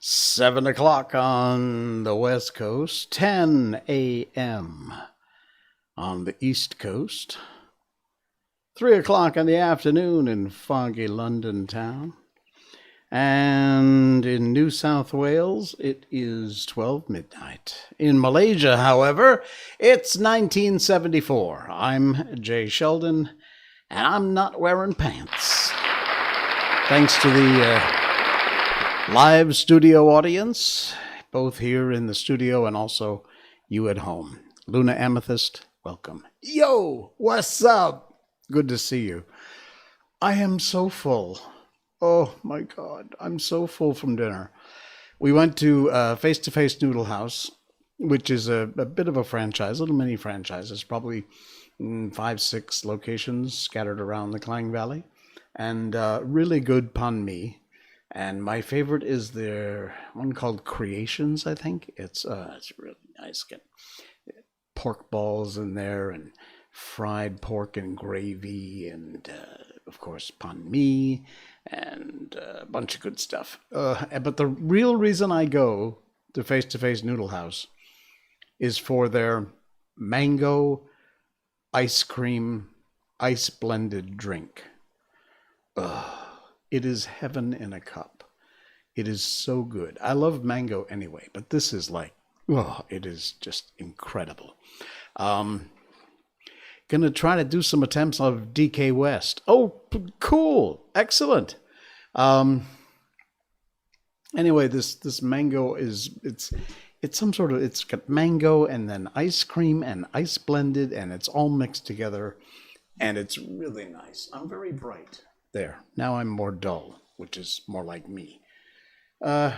7 o'clock on the West Coast, 10 a.m. on the East Coast, 3 o'clock in the afternoon in foggy London town, and in New South Wales it is 12 midnight. In Malaysia, however, it's 1974. I'm Jay Sheldon, and I'm not wearing pants. Thanks to the live studio audience, both here in the studio and also you at home. Luna Amethyst, welcome. Yo, what's up? Good to see you. I am so full. Oh my God, I'm so full from dinner. We went to Face to Face Noodle House, which is a bit of a franchise, little mini franchises, probably 5-6 locations scattered around the Klang Valley, and really good pan mi. And my favorite is their one called Creations, I think. It's really nice. Get pork balls in there and fried pork and gravy and, of course, pan mi and a bunch of good stuff. But the real reason I go to Face Noodle House is for their mango ice cream ice blended drink. It is heaven in a cup. It is so good. I love mango anyway, but this is like, oh, it is just incredible. Um, Gonna try to do some attempts of DK West. Oh, cool. Excellent. Um, anyway, this mango it's some sort of, it's got mango and then ice cream and ice blended, and it's all mixed together, and it's really nice. I'm very bright. There. Now I'm more dull, which is more like me. Uh,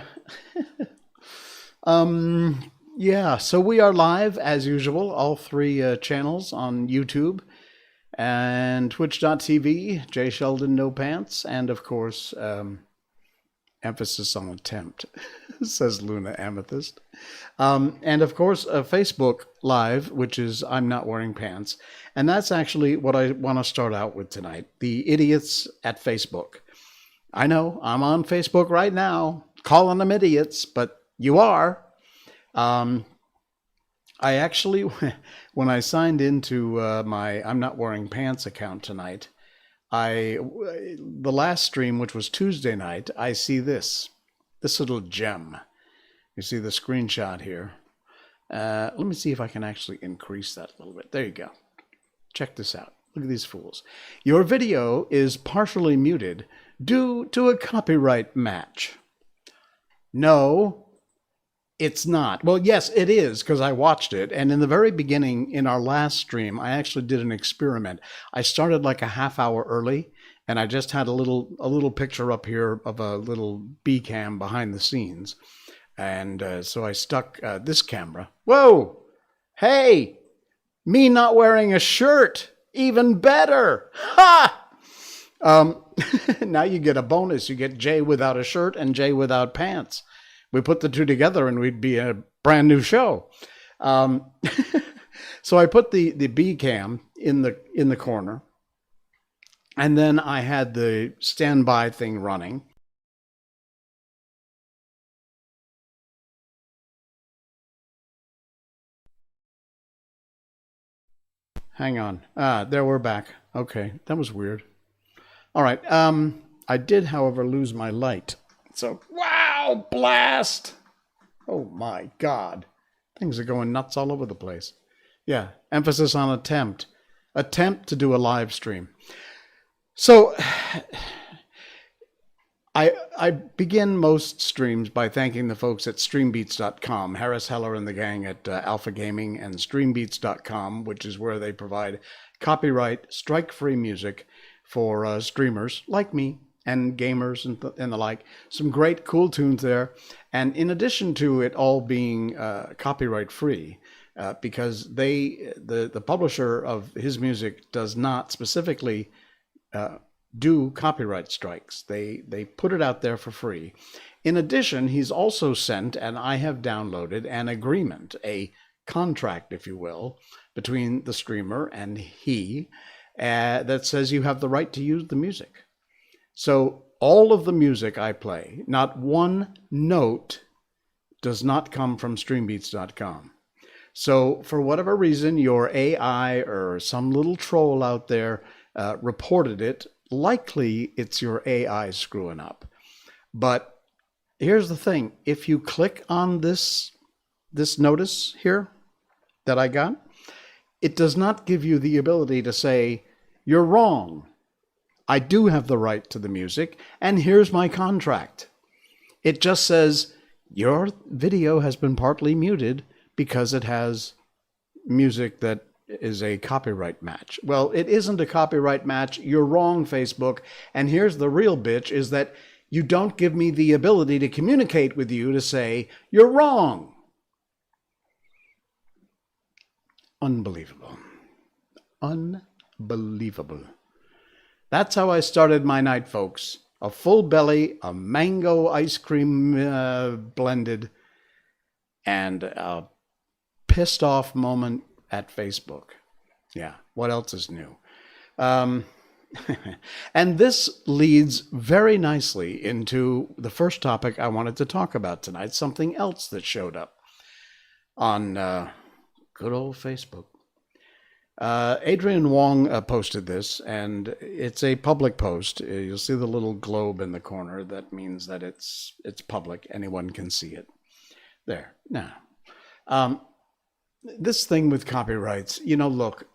yeah, so we are live as usual, all three channels on YouTube and twitch.tv, Jay Sheldon No Pants, and of course, emphasis on attempt, says Luna Amethyst. And of course, Facebook Live, which is I'm Not Wearing Pants. And that's actually what I want to start out with tonight. The idiots at Facebook. I know, I'm on Facebook right now, calling them idiots, but you are. I actually, when I signed into my I'm Not Wearing Pants account tonight, the last stream, which was Tuesday night, I see this little gem. You see the screenshot here. Let me see if I can actually increase that a little bit. There you go. Check this out. Look at these fools. Your video is partially muted due to a copyright match. No, it's not. Well, yes, it is, because I watched it. And in the very beginning, in our last stream, I actually did an experiment. I started like a half hour early, and I just had a little picture up here of a little B cam behind the scenes. And so I stuck this camera. Whoa! Hey! Me not wearing a shirt! Even better! Ha! Now you get a bonus. You get Jay without a shirt and Jay without pants. We put the two together and we'd be a brand new show. So I put the B cam in the corner, and then I had the standby thing running. Hang on. There, we're back. Okay, that was weird. All right. I did, however, lose my light. So, wow, blast! Oh my God. Things are going nuts all over the place. Yeah, emphasis on attempt. Attempt to do a live stream. So, I begin most streams by thanking the folks at StreamBeats.com, Harris Heller and the gang at Alpha Gaming, and StreamBeats.com, which is where they provide copyright, strike-free music for streamers like me and gamers and the like. Some great, cool tunes there. And in addition to it all being copyright-free, because the publisher of his music does not specifically do copyright strikes. They put it out there for free. In addition, he's also sent, and I have downloaded, an agreement, a contract, if you will, between the streamer and he that says you have the right to use the music. So all of the music I play, not one note, does not come from StreamBeats.com. So for whatever reason, your AI or some little troll out there reported it, likely it's your AI screwing up. But here's the thing. If you click on this notice here that I got, it does not give you the ability to say, you're wrong. I do have the right to the music, and here's my contract. It just says, your video has been partly muted because it has music that is a copyright match. Well, it isn't a copyright match. You're wrong, Facebook. And here's the real bitch, is that you don't give me the ability to communicate with you to say, you're wrong. Unbelievable. Unbelievable. That's how I started my night, folks. A full belly, a mango ice cream blended, and a pissed off moment at Facebook. Yeah, what else is new? And this leads very nicely into the first topic I wanted to talk about tonight, something else that showed up on good old Facebook. Adrian Wong posted this, and it's a public post. You'll see the little globe in the corner. That means that it's public. Anyone can see it. There. Now, this thing with copyrights, look,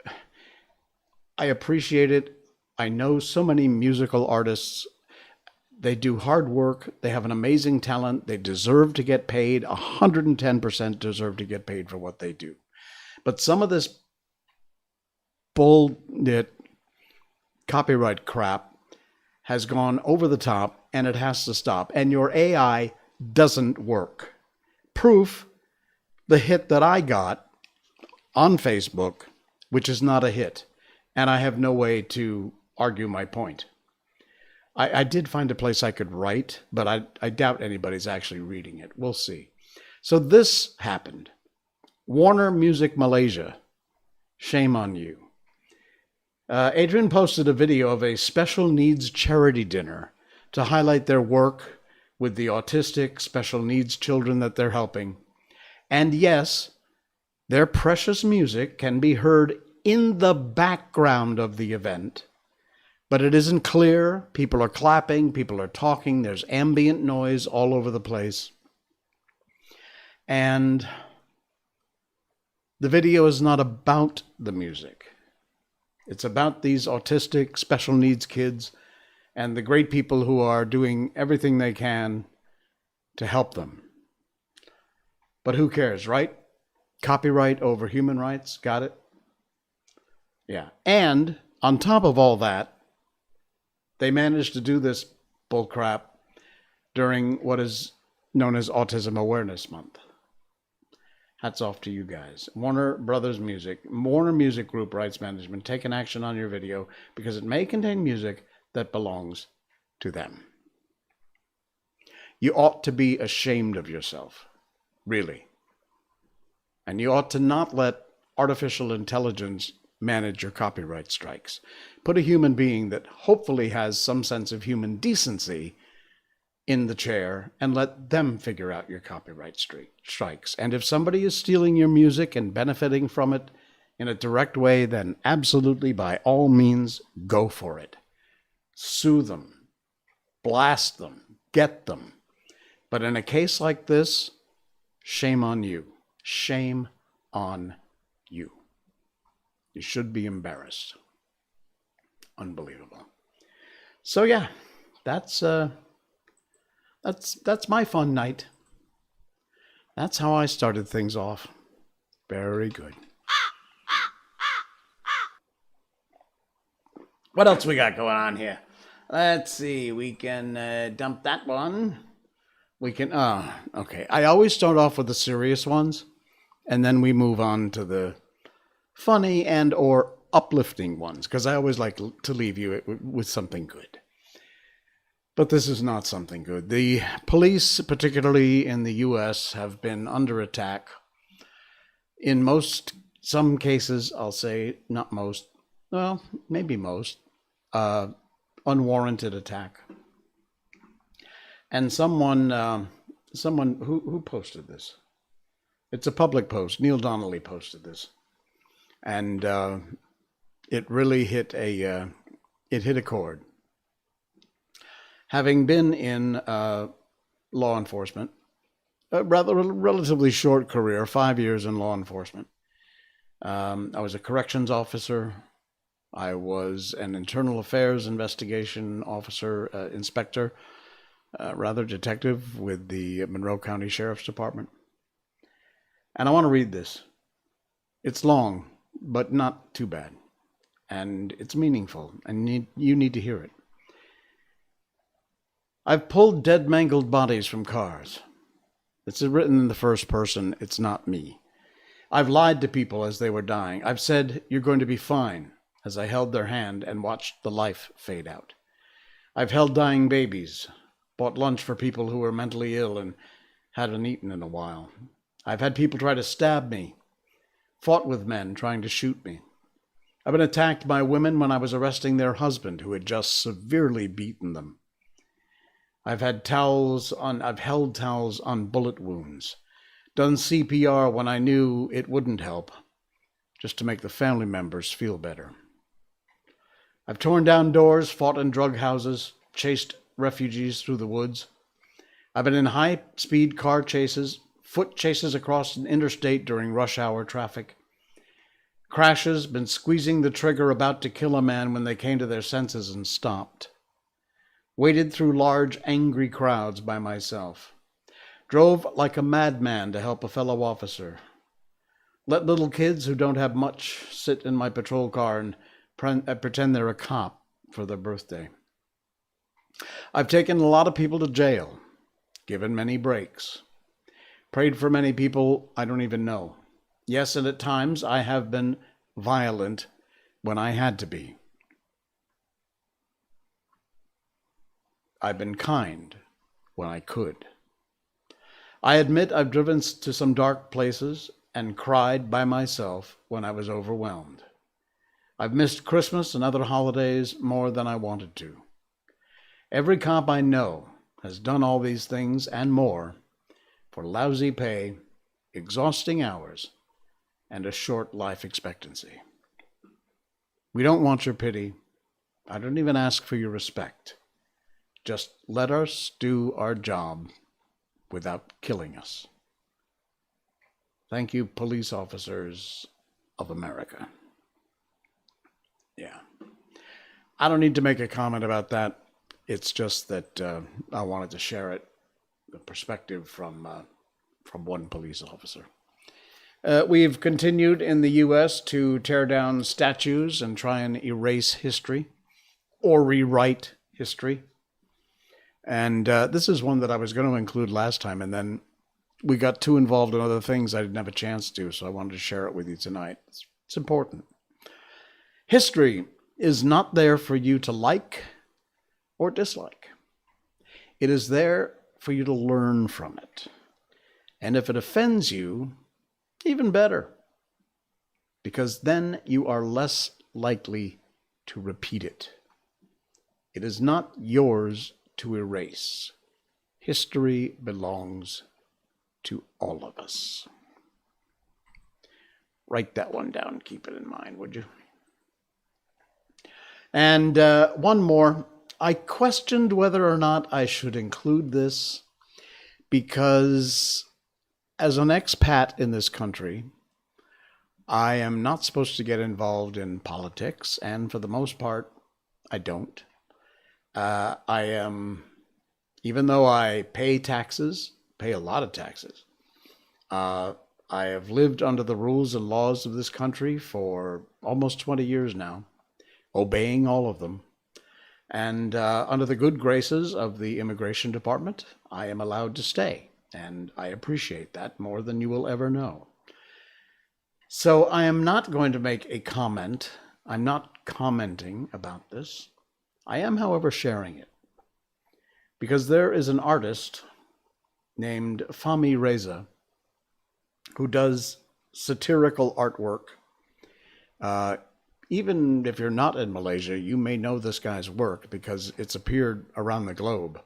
I appreciate it. I know so many musical artists. They do hard work. They have an amazing talent. They deserve to get paid. 110% deserve to get paid for what they do. But some of this bullshit copyright crap has gone over the top, and it has to stop. And your AI doesn't work. Proof, the hit that I got on Facebook, which is not a hit, and I have no way to argue my point. I did find a place I could write, but I doubt anybody's actually reading it. We'll see. So this happened. Warner Music Malaysia, shame on you. Adrian posted a video of a special needs charity dinner to highlight their work with the autistic special needs children that they're helping. And yes, their precious music can be heard in the background of the event, but it isn't clear. People are clapping, people are talking, there's ambient noise all over the place. And the video is not about the music. It's about these autistic special needs kids and the great people who are doing everything they can to help them. But who cares, right? Copyright over human rights, got it? Yeah. And on top of all that, they managed to do this bullcrap during what is known as Autism Awareness Month. Hats off to you guys. Warner Brothers Music, Warner Music Group Rights Management, taking action on your video because it may contain music that belongs to them. You ought to be ashamed of yourself, really. And you ought to not let artificial intelligence manage your copyright strikes. Put a human being that hopefully has some sense of human decency in the chair and let them figure out your copyright strikes. And if somebody is stealing your music and benefiting from it in a direct way, then absolutely, by all means, go for it. Sue them, blast them, get them. But in a case like this, shame on you. Shame on you. You should be embarrassed. Unbelievable. So yeah, that's my fun night. That's how I started things off. Very good. What else we got going on here? Let's see. We can dump that one. We can. Okay. I always start off with the serious ones, and then we move on to the funny and or uplifting ones, because I always like to leave you with something good. But this is not something good. The police, particularly in the U.S., have been under attack. In some cases, I'll say not most, well, maybe most, unwarranted attack. And someone who posted this? It's a public post. Neil Donnelly posted this, and it really hit a chord. Having been in law enforcement, a relatively short career, 5 years in law enforcement. I was a corrections officer. I was an internal affairs investigation officer, inspector, detective with the Monroe County Sheriff's Department. And I want to read this. It's long, but not too bad. And it's meaningful, and you need to hear it. I've pulled dead, mangled bodies from cars. It's written in the first person. It's not me. I've lied to people as they were dying. I've said, "You're going to be fine," as I held their hand and watched the life fade out. I've held dying babies, bought lunch for people who were mentally ill and hadn't eaten in a while. I've had people try to stab me, fought with men trying to shoot me. I've been attacked by women when I was arresting their husband who had just severely beaten them. I've held towels on bullet wounds, done CPR when I knew it wouldn't help, just to make the family members feel better. I've torn down doors, fought in drug houses, chased refugees through the woods. I've been in high-speed car chases, foot chases across an interstate during rush hour traffic. Crashes, been squeezing the trigger about to kill a man when they came to their senses and stopped. Waded through large, angry crowds by myself. Drove like a madman to help a fellow officer. Let little kids who don't have much sit in my patrol car and pretend they're a cop for their birthday. I've taken a lot of people to jail, given many breaks, prayed for many people I don't even know. Yes, and at times I have been violent when I had to be. I've been kind when I could. I admit I've driven to some dark places and cried by myself when I was overwhelmed. I've missed Christmas and other holidays more than I wanted to. Every cop I know has done all these things and more for lousy pay, exhausting hours, and a short life expectancy. We don't want your pity. I don't even ask for your respect. Just let us do our job without killing us. Thank you, police officers of America. Yeah. I don't need to make a comment about that. It's just that I wanted to share it, the perspective from one police officer. We've continued in the U.S. to tear down statues and try and erase history or rewrite history. And this is one that I was going to include last time, and then we got too involved in other things I didn't have a chance to, so I wanted to share it with you tonight. It's important. History is not there for you to like or dislike. It is there for you to learn from it. And if it offends you, even better, because then you are less likely to repeat it. It is not yours to erase. History belongs to all of us. Write that one down. Keep it in mind, would you? And one more. I questioned whether or not I should include this because as an expat in this country, I am not supposed to get involved in politics, and for the most part, I don't. I am, even though I pay taxes, pay a lot of taxes, I have lived under the rules and laws of this country for almost 20 years now, obeying all of them. And under the good graces of the Immigration Department, I am allowed to stay. And I appreciate that more than you will ever know. So I am not going to make a comment. I'm not commenting about this. I am, however, sharing it. Because there is an artist named Fahmy Reza who does satirical artwork. Even if you're not in Malaysia, you may know this guy's work because it's appeared around the globe,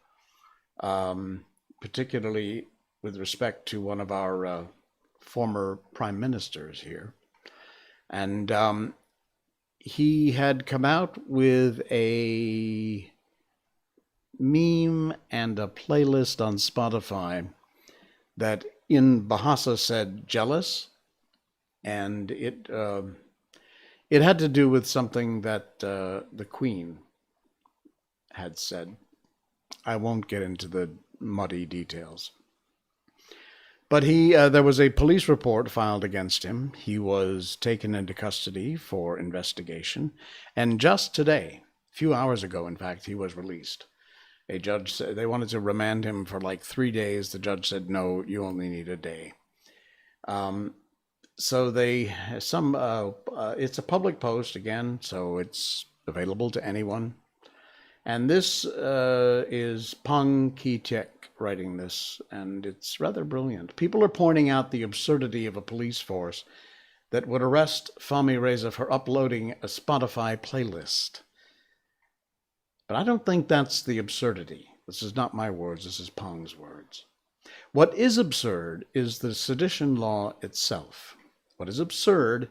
particularly with respect to one of our former prime ministers here. And he had come out with a meme and a playlist on Spotify that in Bahasa said jealous, and it had to do with something that the Queen had said. I won't get into the muddy details. But there was a police report filed against him. He was taken into custody for investigation. And just today, a few hours ago, in fact, he was released. A judge said they wanted to remand him for like 3 days. The judge said, no, you only need a day. So it's a public post again, so it's available to anyone. And this is Pang Ki-Tek writing this, and it's rather brilliant. People are pointing out the absurdity of a police force that would arrest Fahmy Reza for uploading a Spotify playlist. But I don't think that's the absurdity. This is not my words, this is Pang's words. What is absurd is the sedition law itself. What is absurd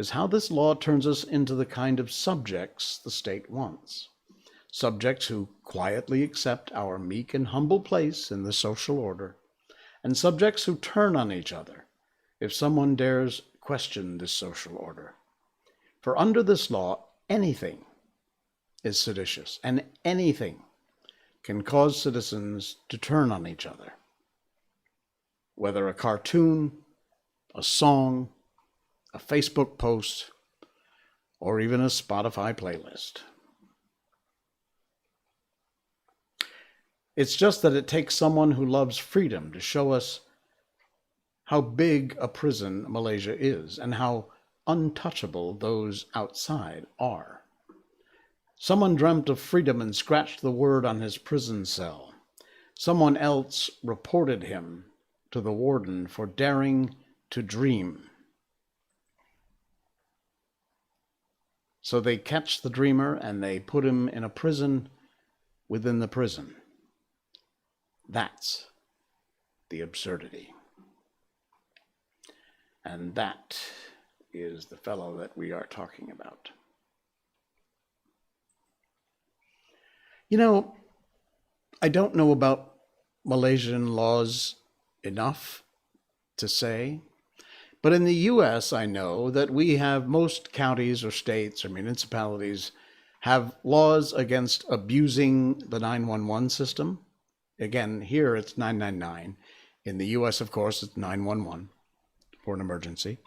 is how this law turns us into the kind of subjects the state wants. Subjects who quietly accept our meek and humble place in the social order, and subjects who turn on each other if someone dares question this social order. For under this law, anything is seditious, and anything can cause citizens to turn on each other. Whether a cartoon, a song, a Facebook post, or even a Spotify playlist. It's just that it takes someone who loves freedom to show us how big a prison Malaysia is and how untouchable those outside are. Someone dreamt of freedom and scratched the word on his prison cell. Someone else reported him to the warden for daring to dream. So they catch the dreamer and they put him in a prison within the prison. That's the absurdity. And that is the fellow that we are talking about. You know, I don't know about Malaysian laws enough to say, but in the U.S. I know that we have most counties or states or municipalities have laws against abusing the 911 system. Again, here it's 999. In the U.S., of course, it's 911 for an emergency.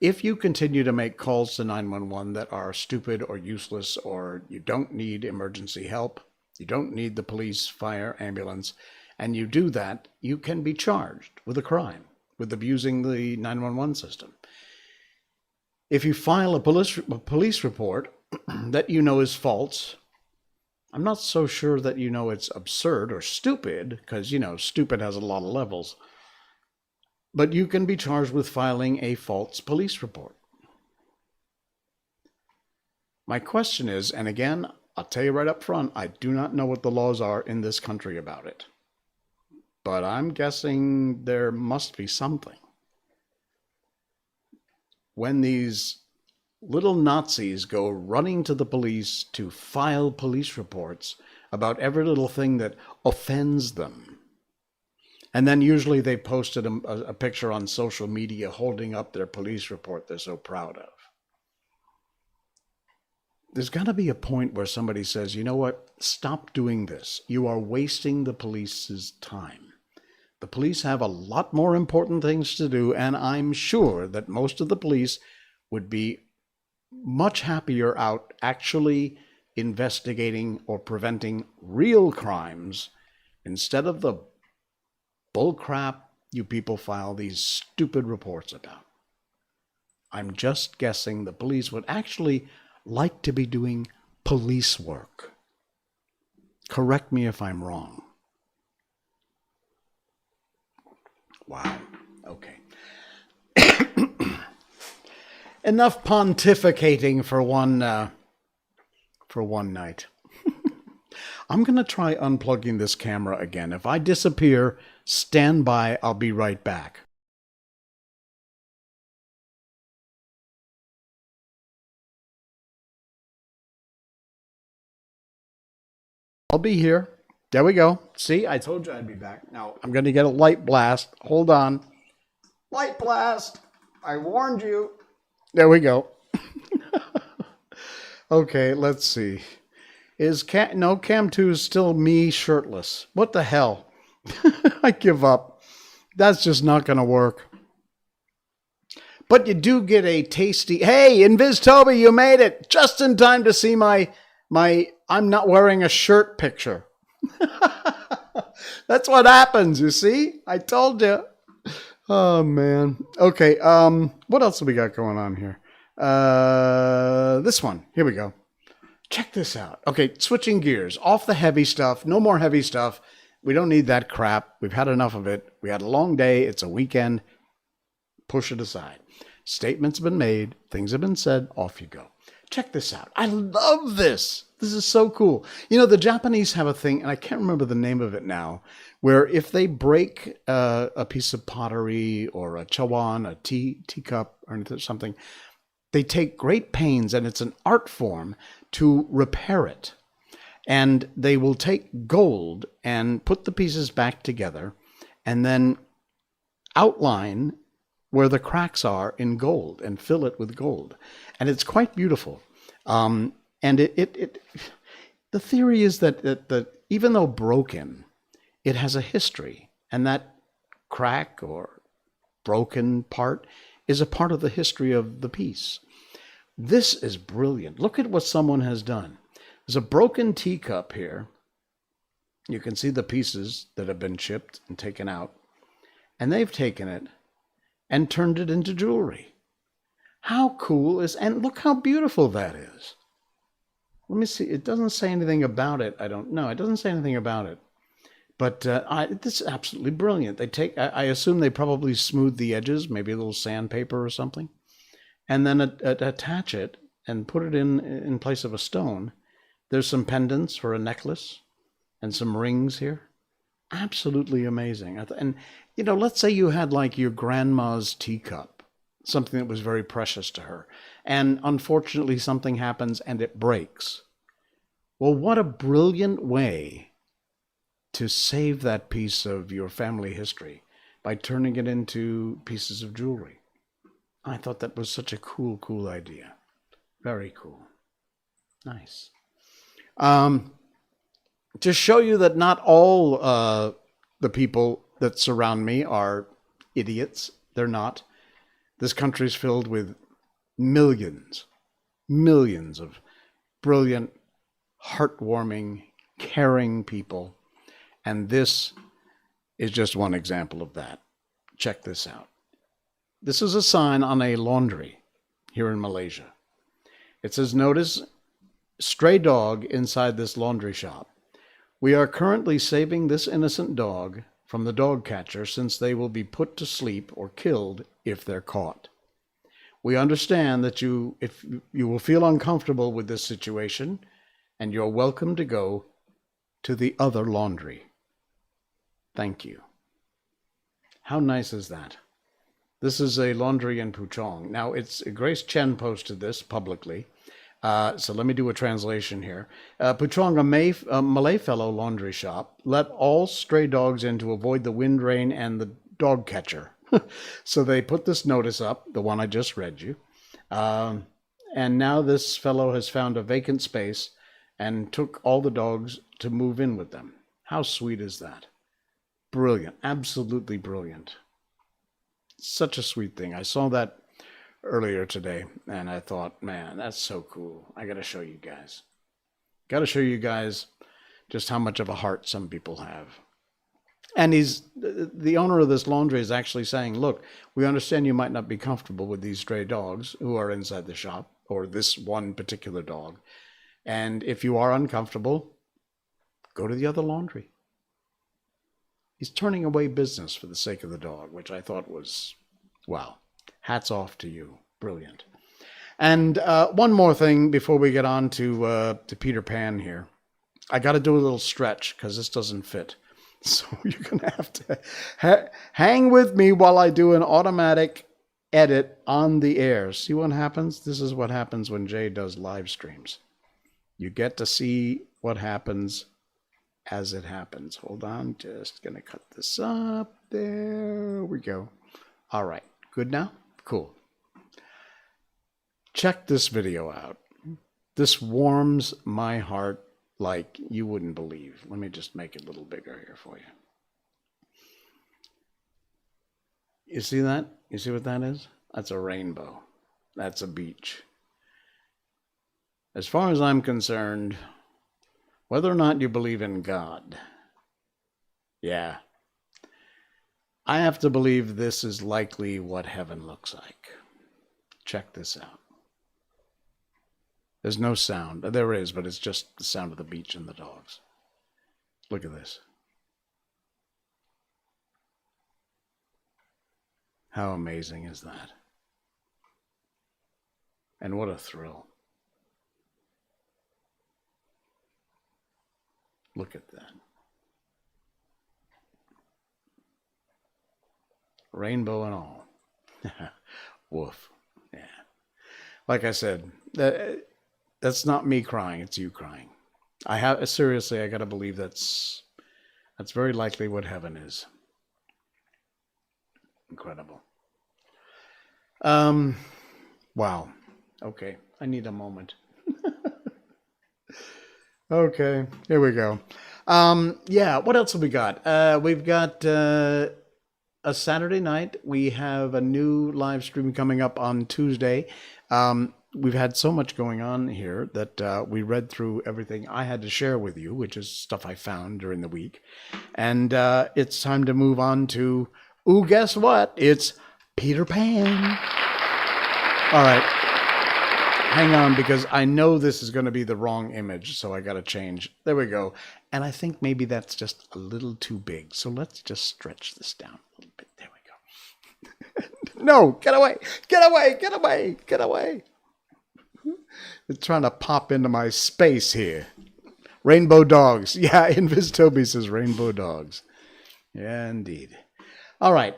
If you continue to make calls to 911 that are stupid or useless, or you don't need emergency help, you don't need the police, fire, ambulance, and you do that, you can be charged with a crime, with abusing the 911 system. If you file a police report that you know is false, I'm not so sure that you know it's absurd or stupid, because, you know, stupid has a lot of levels. But you can be charged with filing a false police report. My question is, and again, I'll tell you right up front, I do not know what the laws are in this country about it. But I'm guessing there must be something. When these little Nazis go running to the police to file police reports about every little thing that offends them, and then usually they posted a picture on social media holding up their police report they're so proud of. There's got to be a point where somebody says, you know what, stop doing this. You are wasting the police's time. The police have a lot more important things to do, and I'm sure that most of the police would be much happier out actually investigating or preventing real crimes instead of the bullcrap you people file these stupid reports about. I'm just guessing the police would actually like to be doing police work. Correct me if I'm wrong. Wow. Okay. Enough pontificating for one night. I'm going to try unplugging this camera again. If I disappear, stand by. I'll be right back. I'll be here. There we go. See, I told you I'd be back. Now, I'm going to get a light blast. Hold on. Light blast. I warned you. There we go. Okay, let's see. Cam 2 is still me shirtless. What the hell? I give up. That's just not going to work. But you do get a tasty... Hey, Invis Toby, you made it! Just in time to see my I'm not wearing a shirt picture. That's what happens, you see? I told you. Oh, man. Okay, what else have we got going on here? This one. Here we go. Check this out. Okay, switching gears. Off the heavy stuff. No more heavy stuff. We don't need that crap. We've had enough of it. We had a long day. It's a weekend. Push it aside. Statements have been made. Things have been said. Off you go. Check this out. I love this. This is so cool. You know, the Japanese have a thing, and I can't remember the name of it now, where if they break a piece of pottery or a chawan, a teacup or something, they take great pains, and it's an art form, to repair it. And they will take gold and put the pieces back together and then outline where the cracks are in gold and fill it with gold. And it's quite beautiful. And the theory is that even though broken, it has a history. And that crack or broken part is a part of the history of the piece. This is brilliant. Look at what someone has done. There's a broken teacup here. You can see the pieces that have been chipped and taken out. And they've taken it and turned it into jewelry. How cool is, and look how beautiful that is. Let me see. It doesn't say anything about it. I don't know. It doesn't say anything about it. But this is absolutely brilliant. They take, I assume they probably smooth the edges, maybe a little sandpaper or something, and then attach it and put it in place of a stone. There's some pendants for a necklace and some rings here. Absolutely amazing. And, you know, let's say you had like your grandma's teacup, something that was very precious to her, and unfortunately something happens and it breaks. Well, what a brilliant way to save that piece of your family history by turning it into pieces of jewelry. I thought that was such a cool idea. Very cool. Nice. To show you that not all the people that surround me are idiots. They're not. This country's filled with millions of brilliant, heartwarming, caring people. And this is just one example of that. Check this out. This is a sign on a laundry here in Malaysia. It says, "Notice stray dog inside this laundry shop. We are currently saving this innocent dog from the dog catcher, since they will be put to sleep or killed if they're caught. We understand that if you will feel uncomfortable with this situation, and you're welcome to go to the other laundry. Thank you." How nice is that? This is a laundry in Puchong. Now, Grace Chen posted this publicly. So let me do a translation here. Puchong, a Malay fellow laundry shop, let all stray dogs in to avoid the wind, rain, and the dog catcher. So they put this notice up, the one I just read you. And now this fellow has found a vacant space and took all the dogs to move in with them. How sweet is that? Brilliant. Absolutely brilliant. Such a sweet thing. I saw that earlier today, and I thought, man, that's so cool. I got to show you guys. Got to show you guys just how much of a heart some people have. And the owner of this laundry is actually saying, look, we understand you might not be comfortable with these stray dogs who are inside the shop, or this one particular dog. And if you are uncomfortable, go to the other laundry. He's turning away business for the sake of the dog, which I thought was, wow, hats off to you. Brilliant. And one more thing before we get on to Peter Pan here. I got to do a little stretch because this doesn't fit. So you're going to have to hang with me while I do an automatic edit on the air. See what happens? This is what happens when Jay does live streams. You get to see what happens as it happens. Hold on, just going to cut this up. There we go. All right, good now? Cool. Check this video out. This warms my heart like you wouldn't believe. Let me just make it a little bigger here for you. You see that? You see what that is? That's a rainbow. That's a beach. As far as I'm concerned, whether or not you believe in God, yeah, I have to believe this is likely what heaven looks like. Check this out. There's no sound. There is, but it's just the sound of the beach and the dogs. Look at this. How amazing is that? And what a thrill. Look at that. Rainbow and all. Woof. Yeah. Like I said, that's not me crying. It's you crying. Seriously, I got to believe that's very likely what heaven is. Incredible. Wow. Okay. I need a moment. Okay. Here we go. Yeah. What else have we got? We've got a Saturday night. We have a new live stream coming up on Tuesday. We've had so much going on here that we read through everything I had to share with you, which is stuff I found during the week. And it's time to move on to, ooh, guess what? It's Peter Pan. All right. Hang on, because I know this is going to be the wrong image, so I got to change. There we go. And I think maybe that's just a little too big. So let's just stretch this down a little bit. There we go. No, get away. Get away. Get away. Get away. It's trying to pop into my space here. Rainbow dogs. Yeah, Invis Toby says rainbow dogs. Yeah, indeed. All right.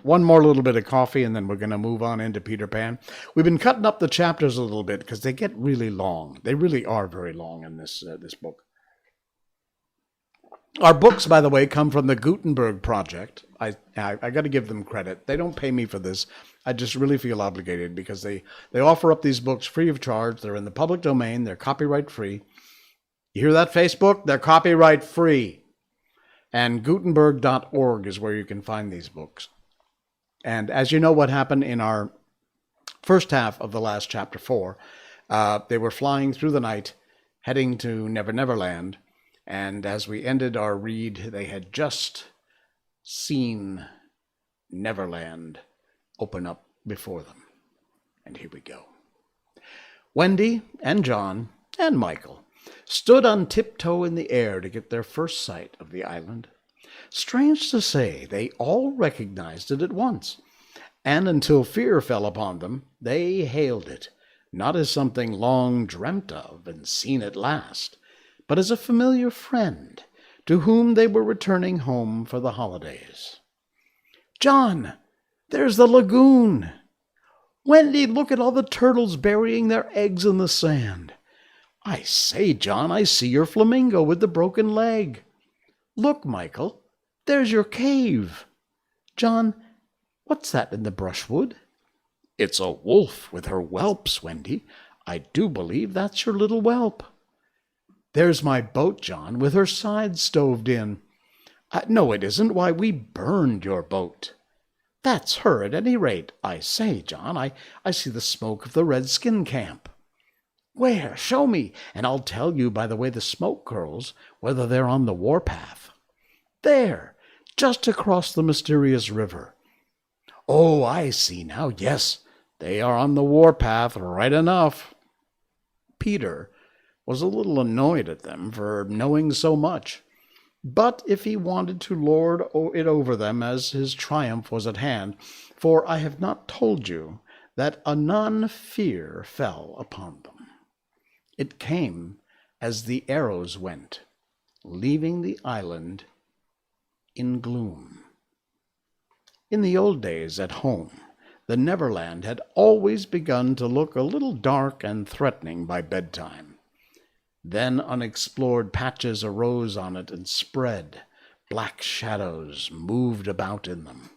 One more little bit of coffee, and then we're going to move on into Peter Pan. We've been cutting up the chapters a little bit because they get really long. They really are very long in this book. Our books, by the way, come from the Gutenberg Project. I got to give them credit. They don't pay me for this. I just really feel obligated because they offer up these books free of charge. They're in the public domain. They're copyright free. You hear that, Facebook? They're copyright free. And Gutenberg.org is where you can find these books. And as you know what happened in our first half of the last chapter 4, they were flying through the night, heading to Never Never Land. And as we ended our read, they had just seen Neverland open up before them. And here we go. Wendy and John and Michael stood on tiptoe in the air to get their first sight of the island. Strange to say, they all recognized it at once, and until fear fell upon them, they hailed it, not as something long dreamt of and seen at last, but as a familiar friend to whom they were returning home for the holidays. "John, there's the lagoon! Wendy, look at all the turtles burying their eggs in the sand! I say, John, I see your flamingo with the broken leg. Look, Michael, there's your cave. John, what's that in the brushwood?" "It's a wolf with her whelps, Wendy. I do believe that's your little whelp." "There's my boat, John, with her sides stoved in." "No, it isn't. Why, we burned your boat." "That's her, at any rate. I say, John, I see the smoke of the Redskin camp." "Where? Show me, and I'll tell you by the way the smoke curls whether they're on the warpath." "There, just across the mysterious river." "Oh, I see now. Yes, they are on the warpath, right enough." Peter was a little annoyed at them for knowing so much, but if he wanted to lord it over them as his triumph was at hand, for I have not told you that anon fear fell upon them. It came as the arrows went, leaving the island in gloom. In the old days at home, the Neverland had always begun to look a little dark and threatening by bedtime. Then unexplored patches arose on it and spread. Black shadows moved about in them.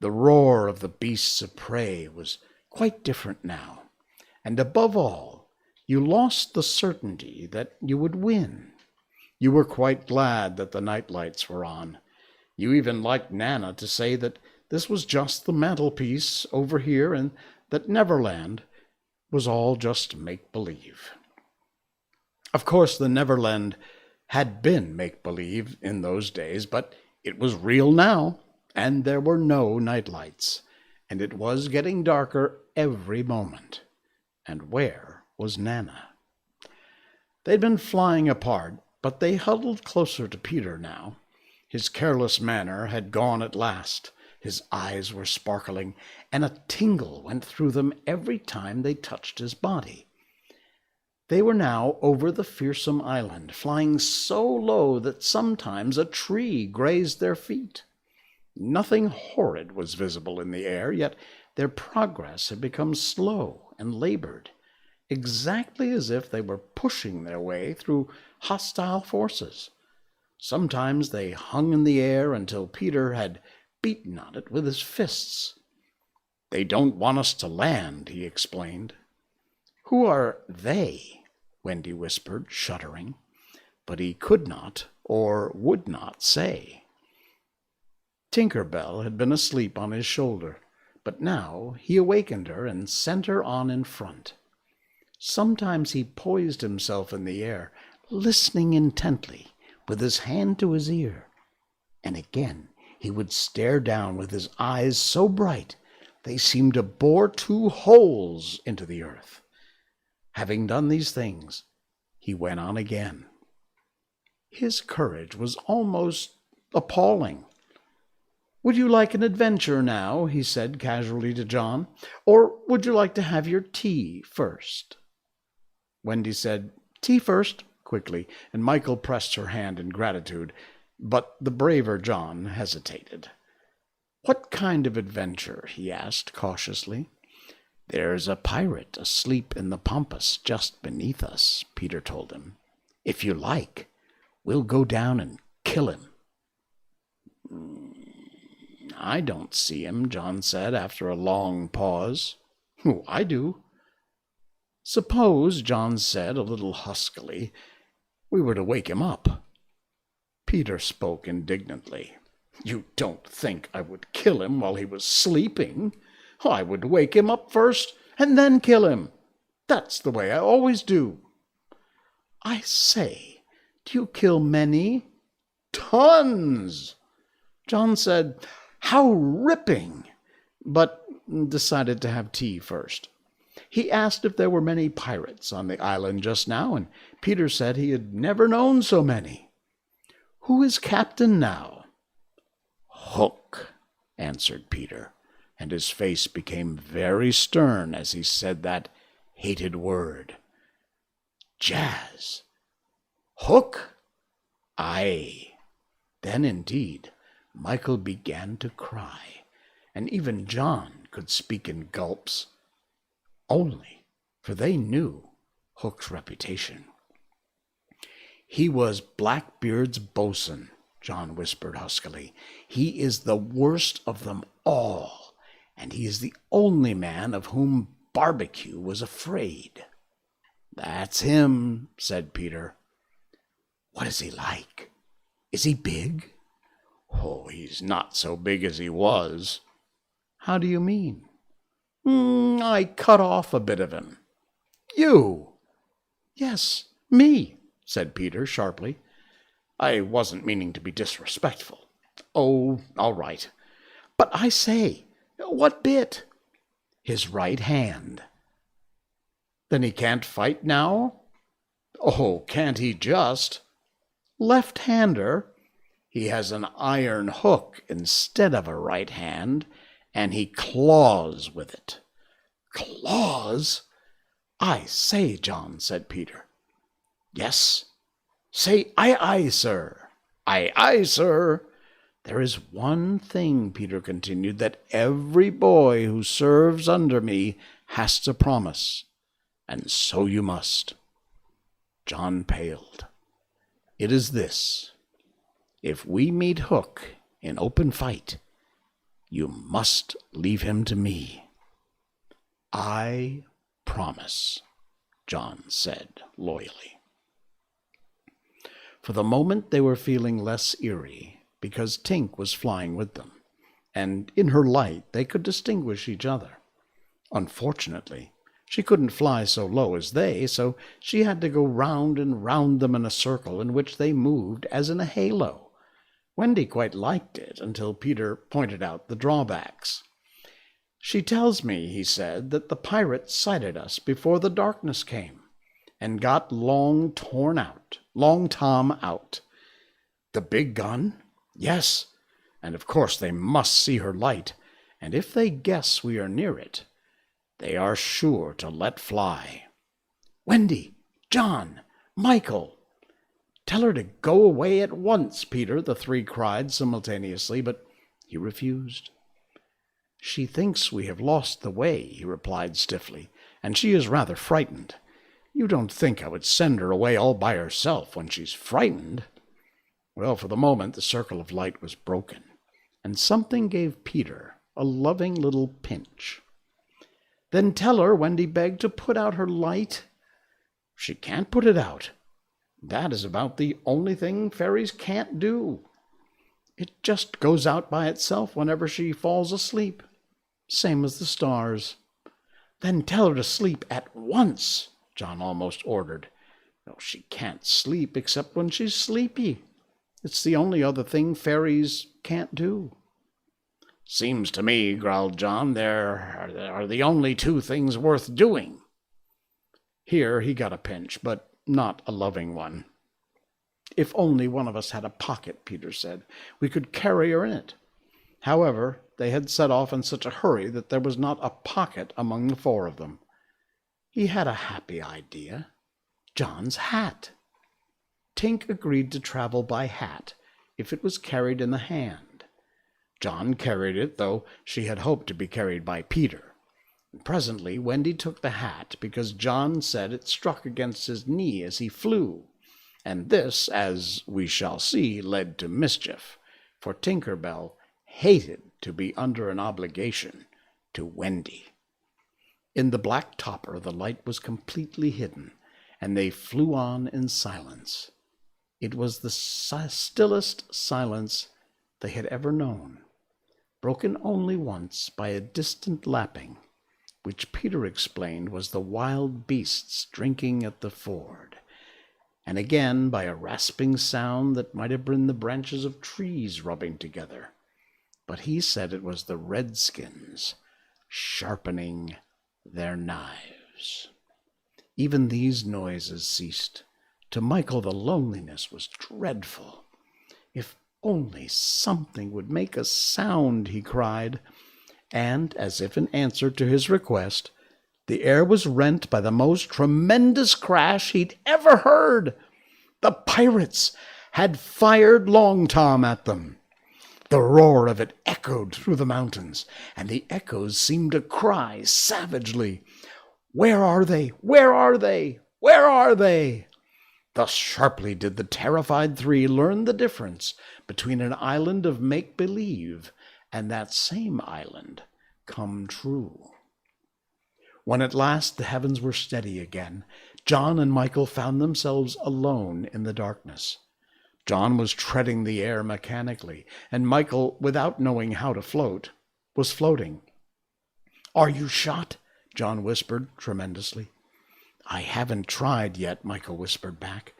The roar of the beasts of prey was quite different now, and above all, you lost the certainty that you would win. You were quite glad that the night lights were on. You even liked Nana to say that this was just the mantelpiece over here and that Neverland was all just make-believe. Of course, the Neverland had been make-believe in those days, but it was real now, and there were no nightlights, and it was getting darker every moment. And where was Nana? They'd been flying apart, but they huddled closer to Peter now. His careless manner had gone at last. His eyes were sparkling, and a tingle went through them every time they touched his body. They were now over the fearsome island, flying so low that sometimes a tree grazed their feet. Nothing horrid was visible in the air, yet their progress had become slow and labored, exactly as if they were pushing their way through hostile forces. Sometimes they hung in the air until Peter had beaten on it with his fists. "They don't want us to land," he explained. "Who are they?" Wendy whispered, shuddering. But he could not or would not say. Tinker Bell had been asleep on his shoulder, but now he awakened her and sent her on in front. Sometimes he poised himself in the air, listening intently, with his hand to his ear, and again he would stare down with his eyes so bright they seemed to bore 2 holes into the earth. Having done these things, he went on again. His courage was almost appalling. "Would you like an adventure now?" he said casually to John. "Or would you like to have your tea first?" Wendy said, "Tea first," quickly, and Michael pressed her hand in gratitude, but the braver John hesitated. "What kind of adventure?" he asked cautiously. "There's a pirate asleep in the pampas just beneath us," Peter told him. "If you like, we'll go down and kill him." "I don't see him," John said after a long pause. "Oh, I do." "Suppose," John said a little huskily, "we were to wake him up." Peter spoke indignantly. "You don't think I would kill him while he was sleeping? I would wake him up first and then kill him. That's the way I always do." "I say, do you kill many?" "Tons!" John said, "How ripping!" but decided to have tea first. He asked if there were many pirates on the island just now, and Peter said he had never known so many. "Who is captain now?" "Hook," answered Peter, and his face became very stern as he said that hated word. "Jas! Hook?" "Aye." Then, indeed, Michael began to cry, and even John could speak in gulps. Only, for they knew Hook's reputation. "He was Blackbeard's bosun," John whispered huskily. "He is the worst of them all, and he is the only man of whom Barbecue was afraid." "That's him," said Peter. "What is he like? Is he big?" "Oh, he's not so big as he was." "How do you mean?" "I cut off a bit of him." "You?" "Yes, me," said Peter sharply. "I wasn't meaning to be disrespectful." "Oh, all right. But I say, what bit?" "His right hand." "Then he can't fight now?" "Oh, can't he just?" "Left-hander?" "He has an iron hook instead of a right hand, and he claws with it." "Claws?" "I say, John," said Peter. "Yes. Say, aye, aye, sir." "Aye, aye, sir." "There is one thing," Peter continued, "that every boy who serves under me has to promise, and so you must." John paled. "It is this: if we meet Hook in open fight, you must leave him to me." "I promise," John said loyally. For the moment they were feeling less eerie, because Tink was flying with them, and in her light they could distinguish each other. Unfortunately, she couldn't fly so low as they, so she had to go round and round them in a circle in which they moved as in a halo. Wendy quite liked it until Peter pointed out the drawbacks. "She tells me," he said, "that the pirates sighted us before the darkness came, and got Long Tom out." "The big gun?" "Yes, and of course they must see her light, and if they guess we are near it, they are sure to let fly." "Wendy! John! Michael!" "Tell her to go away at once, Peter," the 3 cried simultaneously, but he refused. "She thinks we have lost the way," he replied stiffly, and she is rather frightened. You don't think I would send her away all by herself when she's frightened?" Well, for the moment the circle of light was broken, and something gave Peter a loving little pinch. "Then tell her," Wendy begged, "to put out her light." "She can't put it out. That is about the only thing fairies can't do. It just goes out by itself whenever she falls asleep, same as the stars." "Then tell her to sleep at once," John almost ordered. "No, she can't sleep except when she's sleepy. It's the only other thing fairies can't do." "Seems to me," growled John, there are the only two things worth doing." Here he got a pinch, but not a loving one. "If only one of us had a pocket," Peter said, "we could carry her in it." However, they had set off in such a hurry that there was not a pocket among the four of them. He had a happy idea. John's hat. Tink agreed to travel by hat if it was carried in the hand. John carried it, though she had hoped to be carried by Peter. Presently Wendy took the hat because John said it struck against his knee as he flew, and this, as we shall see, led to mischief, for Tinker Bell hated to be under an obligation to Wendy. In the black topper the light was completely hidden, and they flew on in silence. It was the stillest silence they had ever known, broken only once by a distant lapping, which Peter explained was the wild beasts drinking at the ford, and again by a rasping sound that might have been the branches of trees rubbing together. But he said it was the redskins sharpening their knives. Even these noises ceased. To Michael the loneliness was dreadful. "If only something would make a sound," he cried. And, as if in answer to his request, the air was rent by the most tremendous crash he'd ever heard. The pirates had fired Long Tom at them. The roar of it echoed through the mountains, and the echoes seemed to cry savagely, "Where are they? Where are they? Where are they?" Thus sharply did the terrified three learn the difference between an island of make-believe and that same island come true. When at last the heavens were steady again, John and Michael found themselves alone in the darkness. John was treading the air mechanically, and Michael, without knowing how to float, was floating. "Are you shot?" John whispered tremendously. "I haven't tried yet," Michael whispered back.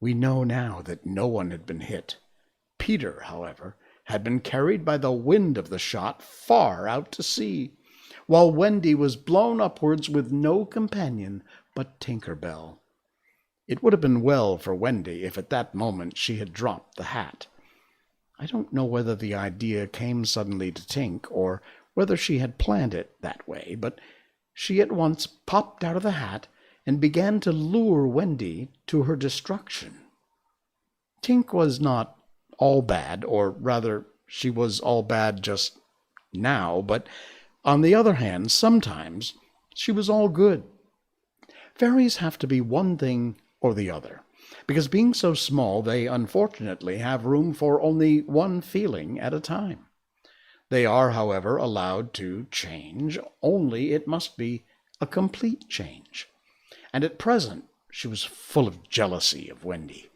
We know now that no one had been hit. Peter, however, had been carried by the wind of the shot far out to sea, while Wendy was blown upwards with no companion but Tinker Bell. It would have been well for Wendy if at that moment she had dropped the hat. I don't know whether the idea came suddenly to Tink, or whether she had planned it that way, but she at once popped out of the hat and began to lure Wendy to her destruction. Tink was not all bad, or rather, she was all bad just now, but on the other hand, sometimes she was all good. Fairies have to be one thing or the other, because being so small, they unfortunately have room for only one feeling at a time. They are, however, allowed to change, only it must be a complete change. And at present she was full of jealousy of Wendy.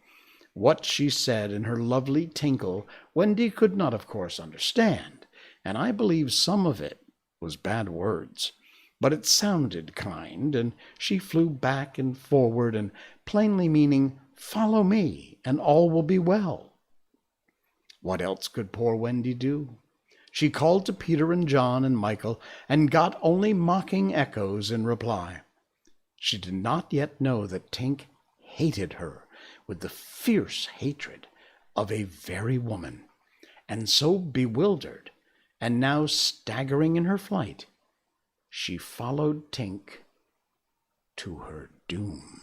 What she said in her lovely tinkle Wendy could not, of course, understand, and I believe some of it was bad words. But it sounded kind, and she flew back and forward, and plainly meaning, "Follow me, and all will be well." What else could poor Wendy do? She called to Peter and John and Michael, and got only mocking echoes in reply. She did not yet know that Tink hated her with the fierce hatred of a very woman, and so bewildered, and now staggering in her flight, she followed Tink to her doom.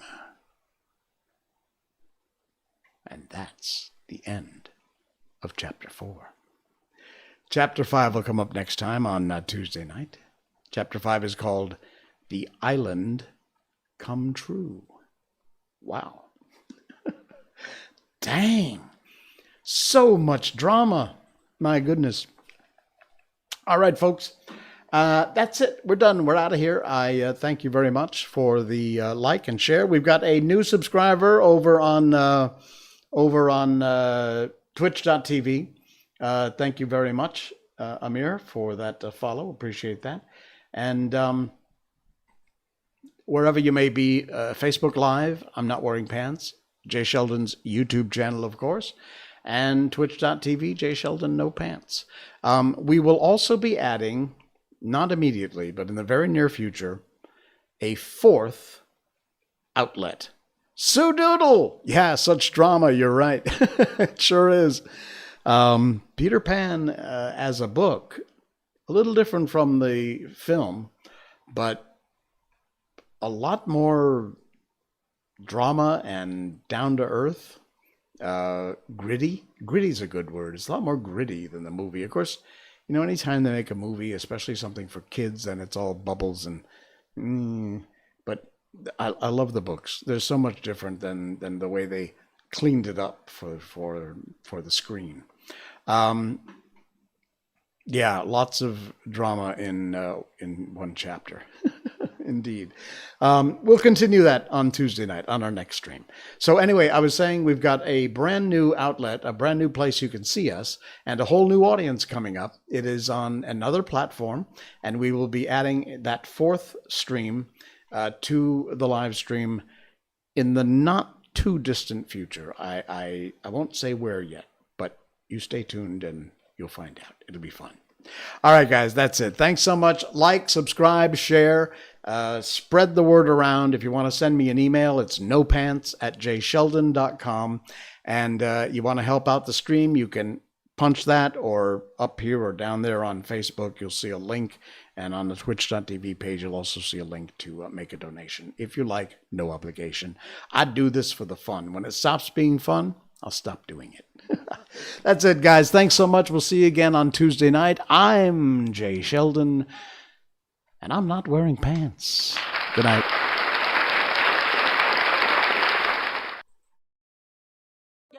And that's the end of Chapter 4. Chapter 5 will come up next time on Tuesday night. Chapter 5 is called The Island Come True. Wow. Dang. So much drama. My goodness. All right, folks. That's it. We're done. We're out of here. I thank you very much for the like and share. We've got a new subscriber over on Twitch.tv. Thank you very much, Amir, for that follow. Appreciate that. And wherever you may be, Facebook Live, I'm Not Wearing Pants, Jay Sheldon's YouTube channel, of course, and Twitch.tv, Jay Sheldon No Pants. We will also be adding, not immediately, but in the very near future, a fourth outlet. Sue Doodle! Yeah, such drama, you're right. It sure is. Peter Pan as a book, a little different from the film, but a lot more drama and down to earth. Gritty. Gritty's a good word. It's a lot more gritty than the movie. Of course, you know, anytime they make a movie, especially something for kids, then it's all bubbles and. But I love the books. They're so much different than the way they cleaned it up for the screen. Yeah, lots of drama in one chapter. Indeed. We'll continue that on Tuesday night on our next stream. So anyway, I was saying we've got a brand new outlet, a brand new place you can see us, and a whole new audience coming up. It is on another platform, and we will be adding that fourth stream to the live stream in the not too distant future. I won't say where yet, but you stay tuned and you'll find out. It'll be fun. All right, guys, that's it. Thanks so much. Like, subscribe, share, spread the word around. If you want to send me an email, it's nopants@jsheldon.com. And you want to help out the stream, you can punch that, or up here or down there on Facebook, you'll see a link. And on the twitch.tv page, you'll also see a link to make a donation. If you like, no obligation. I do this for the fun. When it stops being fun, I'll stop doing it. That's it, guys. Thanks so much. We'll see you again on Tuesday night. I'm Jay Sheldon, and I'm not wearing pants. Good night. Yo.